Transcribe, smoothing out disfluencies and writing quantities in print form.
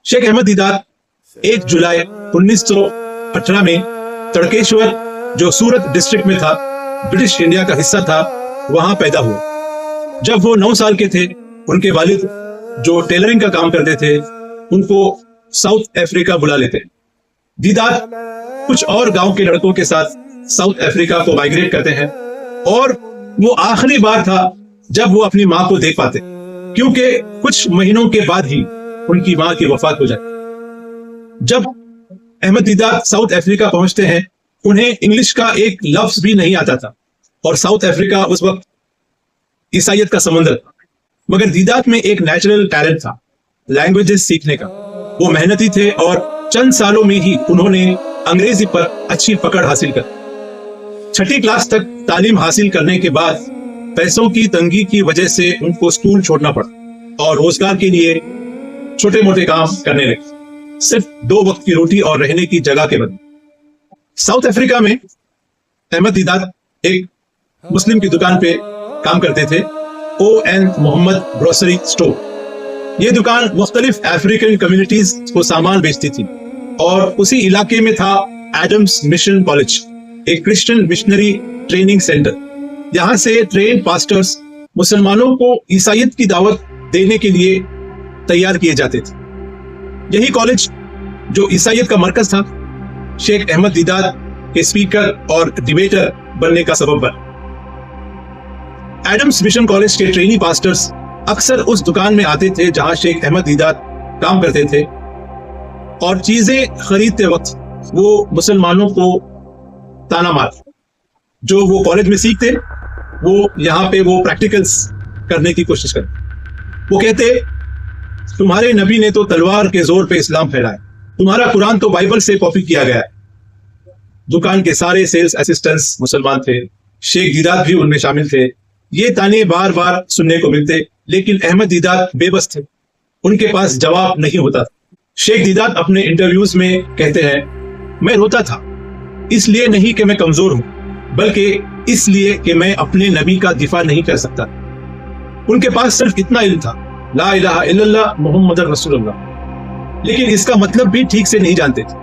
शेख अहमद दीदात 1 जुलाई 1918 में तड़केश्वर, जो सूरत डिस्ट्रिक्ट में था, ब्रिटिश इंडिया का हिस्सा था, वहां पैदा हुए। जब वो 9 साल के थे, उनके वालिद जो टेलरिंग का काम करते थे, उनको साउथ अफ्रीका बुला लेते। दीदात कुछ और गांव के लड़कों के साथ साउथ अफ्रीका को माइग्रेट करते हैं और वो आखिरी बार था जब वो अपनी माँ को देख पाते, क्योंकि कुछ महीनों के बाद ही उनकी माँ की वफात हो जाती। जब अहमद दीदात साउथ अफ्रीका पहुंचते हैं, उन्हें इंग्लिश का एक लफ्ज भी नहीं आता था और साउथ अफ्रीका उस वक्त ईसाइयत का समंदर था। मगर दीदात में एक नेचुरल टैलेंट था लैंग्वेजेस सीखने का। वो मेहनती थे और चंद सालों में ही उन्होंने अंग्रेजी पर अच्छी पकड़ हासिल कर 6ठी क्लास तक तालीम हासिल करने के बाद पैसों की तंगी की वजह से उनको स्कूल छोड़ना पड़ा और रोजगार के लिए छोटे मोटे काम करने लगे, सिर्फ 2 वक्त की रोटी और रहने की जगह के बदले। साउथ अफ्रीका में अहमद दीदात एक मुस्लिम की दुकान पे काम करते थे, O.N. Mohammed grocery store. ये दुकान मुख्तलिफ अफ्रीकन कम्युनिटीज को सामान बेचती थी और उसी इलाके में था एडम्स मिशन कॉलेज, एक क्रिश्चियन मिशनरी ट्रेनिंग सेंटर। यहाँ से ट्रेन पास्टर्स मुसलमानों को ईसाइयत की दावत देने के लिए तैयार किए जाते थे। यही कॉलेज जो ईसाइयत का मरकज था, शेख अहमद दीदात के स्पीकर और डिबेटर बनने का सबब बना। एडम्स मिशन कॉलेज के ट्रेनी पास्टर्स अक्सर उस दुकान में आते थे जहां शेख अहमद दीदात काम करते थे और चीजें खरीदते वक्त वो मुसलमानों को ताना मारते। जो वो कॉलेज में सीखते वो यहाँ पे वो प्रैक्टिकल्स करने की कोशिश करते। वो कहते, तुम्हारे नबी ने तो तलवार के जोर पे इस्लाम फैलाया, तुम्हारा कुरान तो बाइबल से कॉपी किया गया है। दुकान के सारे सेल्स असिस्टेंट्स मुसलमान थे, शेख दीदात भी उनमें शामिल थे। ये ताने बार बार सुनने को मिलते, लेकिन अहमद दीदात बेबस थे, उनके पास जवाब नहीं होता। शेख दीदात अपने इंटरव्यूज में कहते हैं, मैं रोता था, इसलिए नहीं कि मैं कमजोर हूं, बल्कि इसलिए कि मैं अपने नबी का दिफा नहीं कर सकता। उनके पास सिर्फ इतना इल्म था, ला इलाहा इल्लल्लाह मुहम्मद रसूलुल्लाह, लेकिन इसका मतलब भी ठीक से नहीं जानते थे।